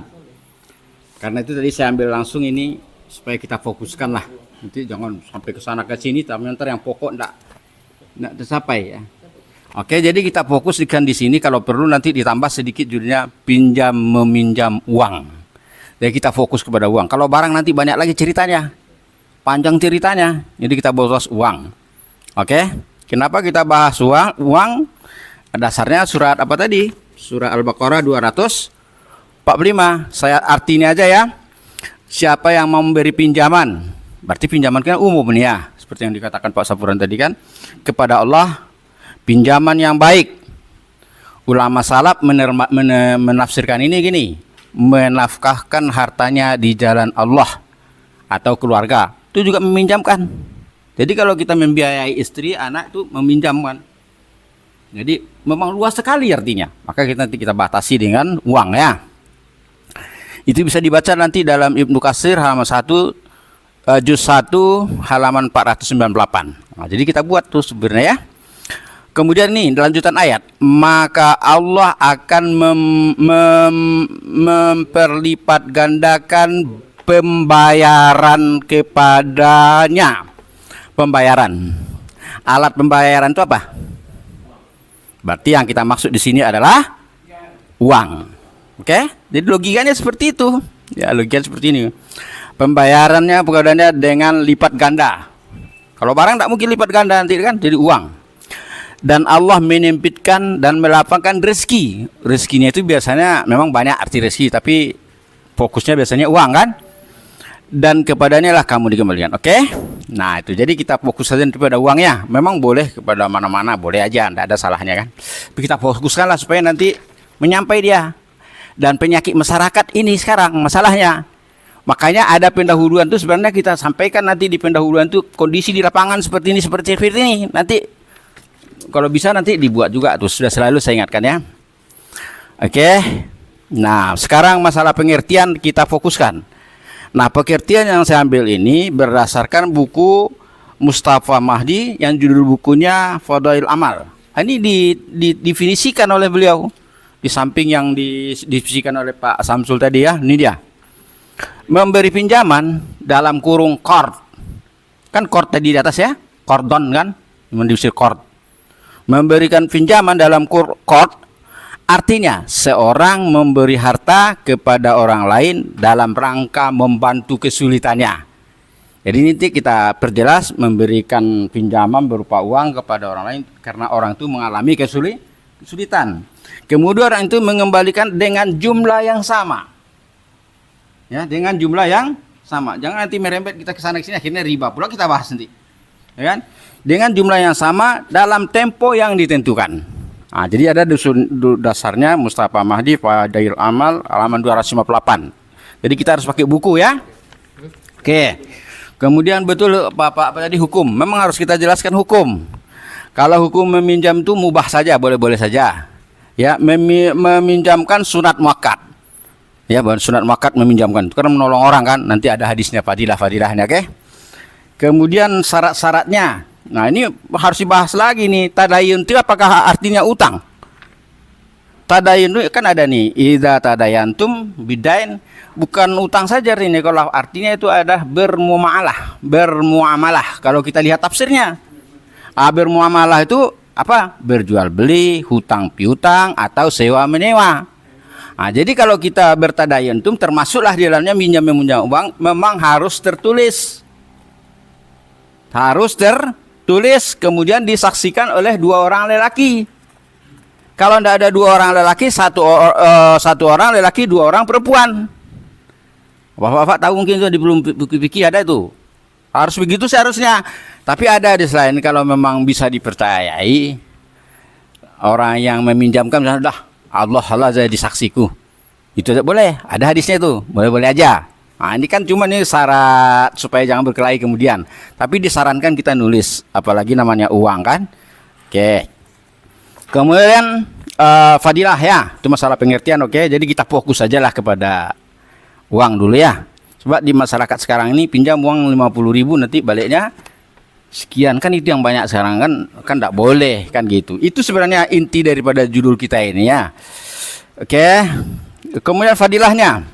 Karena itu tadi saya ambil langsung ini supaya kita fokuskan lah. Nanti jangan sampai ke sana ke sini, tapi nanti yang pokok enggak tercapai ya. Oke, jadi kita fokuskan di sini. Kalau perlu nanti ditambah sedikit judulnya pinjam meminjam uang. Jadi kita fokus kepada uang. Kalau barang nanti banyak lagi ceritanya, panjang ceritanya. Jadi kita bahas uang. Oke, kenapa kita bahas uang? Dasarnya surat apa tadi? Surah Al-Baqarah 245. Saya artinya aja ya. Siapa yang mau memberi pinjaman, berarti pinjaman kan umum nih ya. Seperti yang dikatakan Pak Sapuran tadi kan, kepada Allah, pinjaman yang baik. Ulama salaf menafsirkan ini gini, menafkahkan hartanya di jalan Allah atau keluarga, itu juga meminjamkan. Jadi kalau kita membiayai istri, anak itu meminjamkan. Jadi memang luas sekali artinya. Maka nanti kita batasi dengan uang ya. Itu bisa dibaca nanti dalam Ibnu Katsir halaman 1 juz 1 halaman 498. Nah, jadi kita buat tuh sebenarnya ya. Kemudian nih lanjutan ayat, maka Allah akan memperlipat gandakan pembayaran kepadanya. Pembayaran. Alat pembayaran itu apa? Berarti yang kita maksud di sini adalah uang. Oke? Jadi logikanya seperti itu. Ya, logikanya seperti ini. Pembayarannya dengan lipat ganda. Kalau barang tidak mungkin lipat ganda nanti kan, jadi uang. Dan Allah menyempitkan dan melapangkan rezeki. Rezekinya itu biasanya memang banyak arti rezeki, tapi fokusnya biasanya uang kan. Dan kepadanya lah kamu dikembalikan. Oke? Nah itu, jadi kita fokus saja kepada uangnya. Memang boleh kepada mana-mana, boleh aja, tidak ada salahnya kan. Tapi kita fokuskanlah supaya nanti menyampai dia. Dan penyakit masyarakat ini sekarang masalahnya. Makanya ada pendahuluan itu sebenarnya kita sampaikan nanti di pendahuluan itu kondisi di lapangan seperti ini. Nanti kalau bisa nanti dibuat juga tuh, sudah selalu saya ingatkan ya. Oke. Nah, sekarang masalah pengertian kita fokuskan. Nah, pengertian yang saya ambil ini berdasarkan buku Mustafa Mahdi yang judul bukunya Fadail Amal. Ini didefinisikan oleh beliau. di samping yang didiskusikan oleh Pak Samsul tadi ya, ini dia. Memberi pinjaman dalam kurung qard. Kan qard tadi di atas ya, kordon kan, mendisir qard. Memberikan pinjaman dalam qard artinya seorang memberi harta kepada orang lain dalam rangka membantu kesulitannya. Jadi nanti kita perjelas memberikan pinjaman berupa uang kepada orang lain karena orang itu mengalami kesulitan. Kemudian orang itu mengembalikan dengan jumlah yang sama. Ya, dengan jumlah yang sama. Jangan nanti merembet kita ke sana ke sini akhirnya riba pula kita bahas nanti. Ya kan? Dengan jumlah yang sama dalam tempo yang ditentukan. Nah, jadi ada dasarnya Mustafa Mahdi Fadail Amal halaman 258. Jadi kita harus pakai buku ya. Oke. Kemudian betul Bapak apa tadi hukum. Memang harus kita jelaskan hukum. Kalau hukum meminjam itu mubah saja, boleh-boleh saja. Ya, meminjamkan sunat muakkad. Ya, sunat muakkad meminjamkan. Karena menolong orang kan, nanti ada hadisnya fadilah-fadilahnya, oke? Kemudian syarat-syaratnya. Nah, ini harus dibahas lagi nih. Tadayun itu apakah artinya utang? Tadayun itu kan ada nih, idza tadayantum bidain, bukan utang saja ini, kalau artinya itu ada bermuamalah. Kalau kita lihat tafsirnya, bermuamalah itu apa? Berjual beli, hutang piutang atau sewa menyewa. Nah, jadi kalau kita bertadayantum termasuklah di dalamnya minjam meminjam uang, memang harus tertulis. Harus tertulis kemudian disaksikan oleh dua orang lelaki. Kalau tidak ada dua orang lelaki, satu orang lelaki, dua orang perempuan. Bapak-bapak tahu mungkin itu di buku fikih ada itu. Harus begitu seharusnya. Tapi ada di selain kalau memang bisa dipercayai orang yang meminjamkan misalnya Allah jadi saksiku. Itu boleh, ada hadisnya itu. Boleh-boleh aja. Nah, ini kan cuma nih syarat supaya jangan berkelahi kemudian. Tapi disarankan kita nulis, apalagi namanya uang kan. Oke. Kemudian fadilah ya, itu masalah pengertian, oke. Jadi kita fokus sajalah kepada uang dulu ya. Sebab di masyarakat sekarang ini pinjam uang 50.000 nanti baliknya sekian, kan itu yang banyak sekarang kan tidak boleh kan gitu. Itu sebenarnya inti daripada judul kita ini ya. Oke. Kemudian fadilahnya.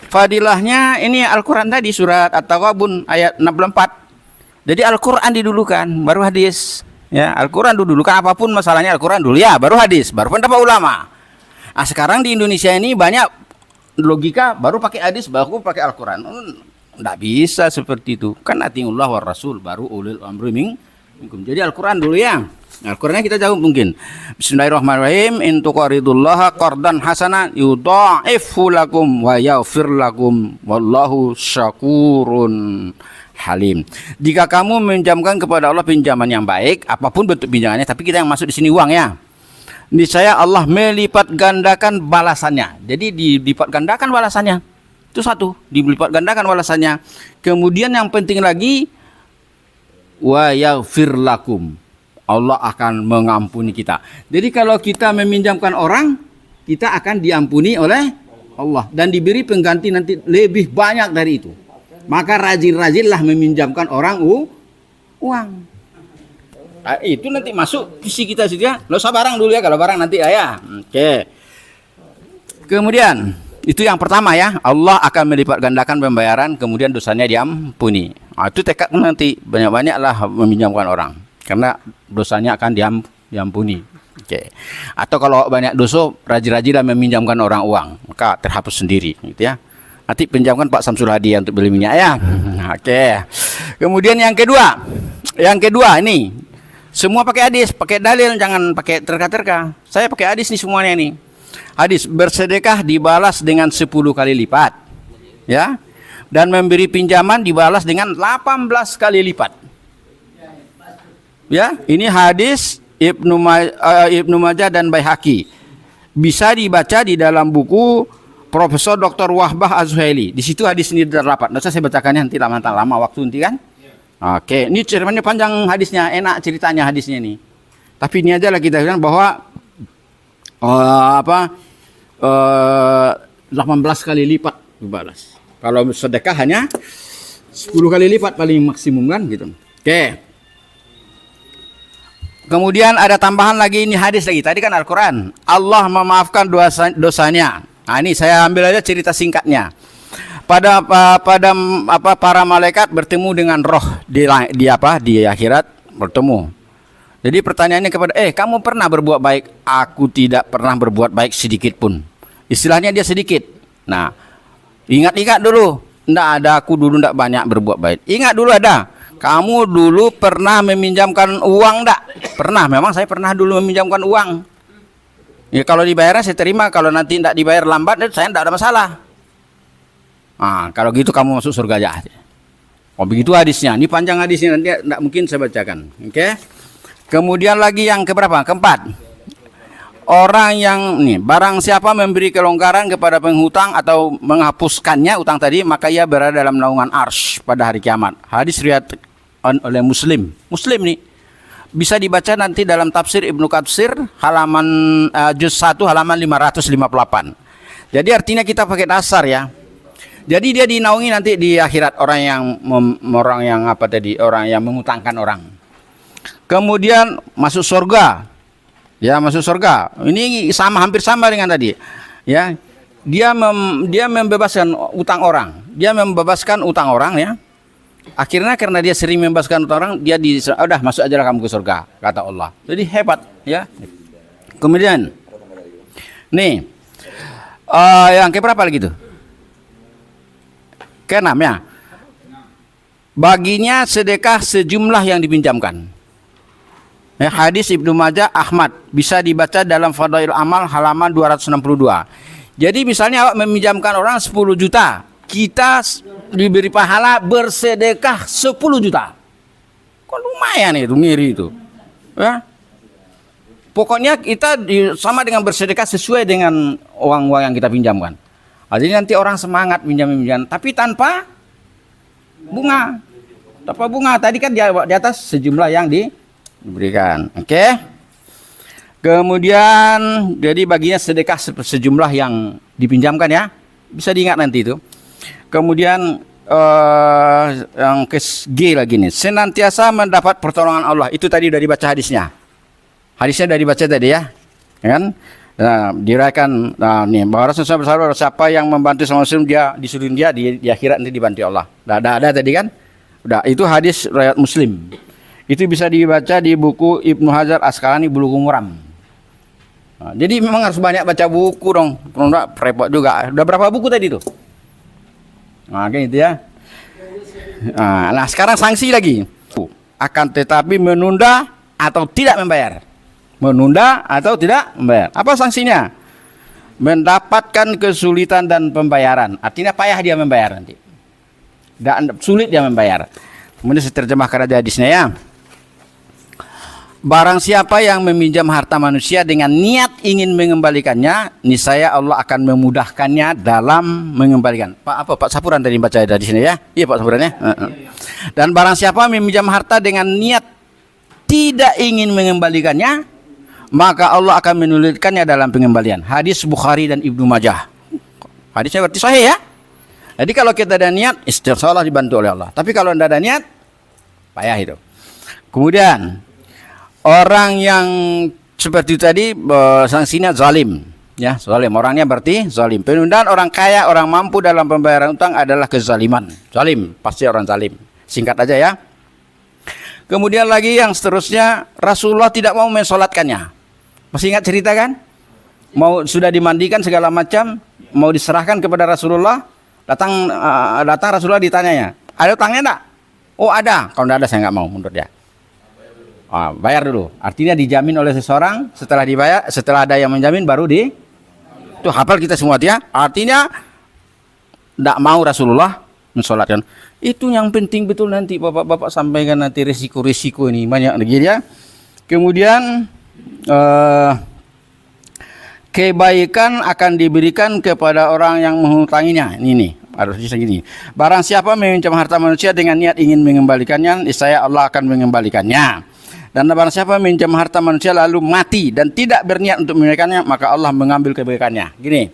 Fadilahnya ini Al-Qur'an tadi surat At-Taghabun ayat 64. Jadi Al-Qur'an didulukan baru hadis. Ya, Al-Quran dulu kan apapun masalahnya Al-Quran dulu ya, baru hadis, baru pendapat ulama. Nah, sekarang di Indonesia ini banyak logika baru pakai hadis, baru pakai Al-Quran. Tidak bisa seperti itu. Kan atiullah war rasul, baru ulil amri minkum. Jadi Al-Quran dulu ya. Al-Qurannya kita jauh mungkin. Bismillahirrahmanirrahim. In tuqridullaha qardan hasanan yudha'ifu lakum wa yaghfir lakum wallahu syakurun halim. Jika kamu meminjamkan kepada Allah pinjaman yang baik, apapun bentuk pinjamannya, tapi kita yang masuk di sini uang ya. Niscaya Allah melipat gandakan balasannya. Jadi dilipat gandakan balasannya. Itu satu, dilipat gandakan balasannya. Kemudian yang penting lagi wa yaghfir lakum. Allah akan mengampuni kita. Jadi kalau kita meminjamkan orang, kita akan diampuni oleh Allah dan diberi pengganti nanti lebih banyak dari itu. Maka rajin-rajinlah meminjamkan orang uang. Nah, itu nanti masuk visi kita situ ya. Nggak usah barang dulu ya, kalau barang nanti ya. Oke. Kemudian itu yang pertama ya, Allah akan melipat gandakan pembayaran, kemudian dosanya diampuni. Nah, itu tekad nanti banyak-banyaklah meminjamkan orang, karena dosanya akan diampuni. Oke. Atau kalau banyak dosa, rajin-rajinlah meminjamkan orang uang, maka terhapus sendiri, gitu ya. Nanti pinjamkan Pak Samsul Hadi untuk beli minyak ya. Oke. Kemudian yang kedua ini semua pakai hadis, pakai dalil, jangan pakai terka-terka. Saya pakai hadis nih semuanya nih. Hadis bersedekah dibalas dengan 10 kali lipat, ya. Dan memberi pinjaman dibalas dengan 18 kali lipat. Ya, ini hadis Ibnu Majah dan Baihaqi. Bisa dibaca di dalam buku Profesor Dr. Wahbah Az-Zuhaili. Di situ hadis ini terdapat. Nggak usah saya bacakannya nanti lama waktu nanti kan. Oke, ini ceritanya panjang hadisnya, enak ceritanya hadisnya ini. Tapi ini aja lah kita bilang bahwa 18 kali lipat dibalas. Kalau sedekah hanya 10 kali lipat paling maksimum kan gitu. Oke. Kemudian ada tambahan lagi, ini hadis lagi. Tadi kan Al-Quran, Allah memaafkan dosanya. Nah, ini saya ambil aja cerita singkatnya. Pada para malaikat bertemu dengan roh di akhirat bertemu. Jadi pertanyaannya kepada kamu pernah berbuat baik? Aku tidak pernah berbuat baik sedikit pun. Istilahnya dia sedikit. Nah, ingat-ingat dulu. Nggak ada, aku dulu nggak banyak berbuat baik. Ingat dulu ada. Kamu dulu pernah meminjamkan uang enggak? Pernah, memang saya pernah dulu meminjamkan uang. Ya kalau dibayarnya saya terima, kalau nanti enggak dibayar lambat, saya enggak ada masalah. Nah, kalau gitu kamu masuk surga aja. Oh begitu hadisnya, ini panjang hadisnya, nanti enggak mungkin saya bacakan. Oke? Kemudian lagi yang keberapa? Keempat. Orang yang barang siapa memberi kelonggaran kepada penghutang atau menghapuskannya utang tadi, maka ia berada dalam naungan arsy pada hari kiamat. Hadis riwayat oleh Muslim nih, bisa dibaca nanti dalam tafsir Ibnu Katsir halaman juz 1 halaman 558. Jadi artinya kita pakai dasar ya. Jadi dia dinaungi nanti di akhirat orang yang mengutangkan orang. Kemudian masuk surga. Ya, masuk surga. Ini hampir sama dengan tadi. Ya. Dia membebaskan utang orang. Dia membebaskan utang orang ya. Akhirnya karena dia sering membebaskan orang, dia udah masuk aja lah kamu ke surga, kata Allah. Jadi hebat ya. Kemudian nih yang keberapa lagi tuh? Keenam ya. Baginya sedekah sejumlah yang dipinjamkan. Ya, hadis Ibnu Majah Ahmad, bisa dibaca dalam Fadail Amal halaman 262. Jadi misalnya awak meminjamkan orang 10 juta, kita diberi pahala bersedekah 10 juta. Kok lumayan itu, ngiri itu. Ya. Pokoknya kita sama dengan bersedekah sesuai dengan uang-uang yang kita pinjamkan. Jadi nanti orang semangat pinjam, tapi tanpa bunga. Tanpa bunga. Tadi kan di atas sejumlah yang diberikan. Oke. Kemudian jadi baginya sedekah sejumlah yang dipinjamkan ya. Bisa diingat nanti itu. Kemudian yang ke G lagi nih, senantiasa mendapat pertolongan Allah. Itu tadi udah dibaca hadisnya. Hadisnya udah dibaca tadi ya. Kan? Nah, diriwayatkan nih bahwa Rasulullah bersabda, siapa yang membantu sama muslim dia disuruh dia di akhirat nanti dibantu Allah. Ada tadi kan? Udah, itu hadis riwayat Muslim. Itu bisa dibaca di buku Ibnu Hajar Asqalani Bulughul Maram. Nah, jadi memang harus banyak baca buku dong. Enggak repot juga. Udah berapa buku tadi tuh? Nah, kayak gitu ya. Nah, sekarang sanksi lagi. Akan tetapi menunda atau tidak membayar. Menunda atau tidak membayar. Apa sanksinya? Mendapatkan kesulitan dan pembayaran. Artinya payah dia membayar nanti. Dan sulit dia membayar. Kemudian saya terjemahkan aja hadisnya ya. Barang siapa yang meminjam harta manusia dengan niat ingin mengembalikannya, niscaya Allah akan memudahkannya dalam mengembalikan. Pak Sapuran tadi baca di sini ya? Iya Pak Sapuran ya. Dan barang siapa meminjam harta dengan niat tidak ingin mengembalikannya, maka Allah akan menyulitkannya dalam pengembalian. Hadis Bukhari dan Ibnu Majah. Hadisnya berarti sahih ya. Jadi kalau kita ada niat, insyaallah dibantu oleh Allah. Tapi kalau tidak ada niat, payah itu. Kemudian orang yang seperti tadi sanksinya zalim, ya zalim. Orangnya berarti zalim. Penundaan orang kaya, orang mampu dalam pembayaran utang adalah kezaliman. Zalim, pasti orang zalim. Singkat aja ya. Kemudian lagi yang seterusnya, Rasulullah tidak mau mensolatkannya. Masih ingat cerita kan? Sudah dimandikan segala macam, mau diserahkan kepada Rasulullah. Datang Rasulullah ditanyanya, ada utangnya enggak? Oh ada. Kalau enggak ada saya enggak mau, menurut dia. Bayar dulu. Artinya dijamin oleh seseorang, setelah dibayar, setelah ada yang menjamin baru itu hafal kita semua dia. Artinya enggak mau Rasulullah mensolatkan. Itu yang penting betul nanti Bapak-bapak sampaikan nanti risiko-risiko ini banyak lagi ya. Kemudian kebaikan akan diberikan kepada orang yang menghutanginya. Ini harusnya segini. Barang siapa meminjam harta manusia dengan niat ingin mengembalikannya, niscaya Allah akan mengembalikannya. Dan barang siapa meminjam harta manusia lalu mati dan tidak berniat untuk mengembalikannya, maka Allah mengambil kebaikannya. Gini.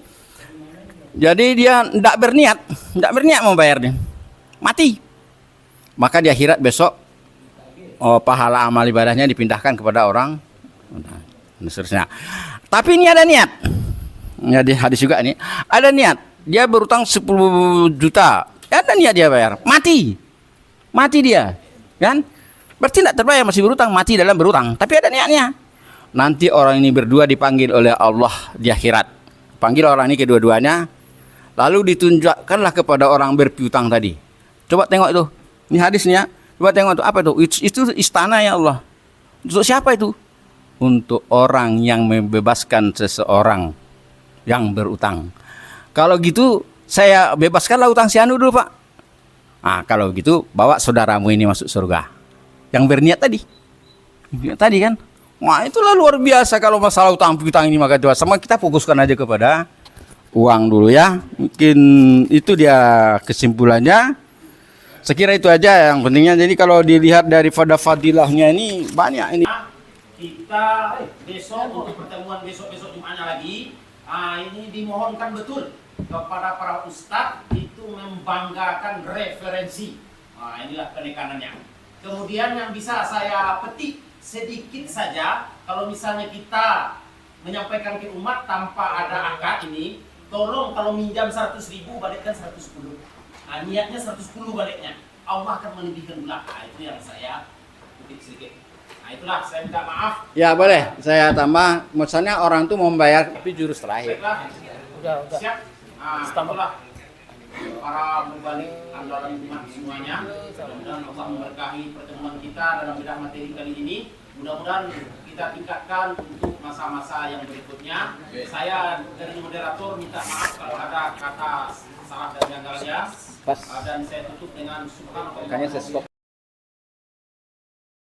Jadi dia tidak berniat membayarnya. Mati. Maka di akhirat besok pahala amal ibadahnya dipindahkan kepada orang dan seterusnya. Tapi ini ada niat. Ya, di hadis juga nih. Ada niat. Dia berutang 10 juta. Ada niat dia bayar. Mati dia. Kan? Berarti tidak terbayar masih berutang, mati dalam berutang. Tapi ada niatnya. Nanti orang ini berdua dipanggil oleh Allah di akhirat. Panggil orang ini kedua-duanya. Lalu ditunjukkanlah kepada orang berpiutang tadi. Coba tengok itu. Ini hadisnya. Coba tengok itu. Apa itu? Itu istana ya Allah. Untuk siapa itu? Untuk orang yang membebaskan seseorang yang berutang. Kalau gitu saya bebaskanlah utang si anu dulu, Pak. Nah, kalau gitu bawa saudaramu ini masuk surga. Yang berniat tadi. Tadi kan. Wah, itulah luar biasa kalau masalah utang piutang ini. Maka coba sama kita fokuskan aja kepada uang dulu ya. Mungkin itu dia kesimpulannya. Sekira itu aja yang pentingnya. Jadi kalau dilihat daripada fadilahnya ini banyak ini.
Kita besok untuk pertemuan besok Jumatnya lagi, ini dimohonkan betul kepada para ustadz itu membanggakan referensi. Nah, inilah penekanannya. Kemudian yang bisa saya petik sedikit saja, kalau misalnya kita menyampaikan ke umat tanpa ada akad ini, tolong kalau minjam 100.000 balikkan 110. Nah, niatnya 110 baliknya. Allah akan melebihkan pula. Nah, itu yang saya petik sedikit. Nah, itulah saya minta maaf.
Ya boleh, saya tambah. Maksudnya orang itu mau membayar tapi jurus terakhir.
Baiklah. Udah. Siap. Nah, itulah para mubalik andalan umat semuanya. Mudah-mudahan Allah memberkahi pertemuan kita dalam bidang materi kali ini. Mudah-mudahan kita tingkatkan untuk masa-masa yang berikutnya. Saya dari moderator minta maaf kalau ada kata salah dan janggalnya. Dan saya tutup dengan subhanallah.
Makanya saya stop.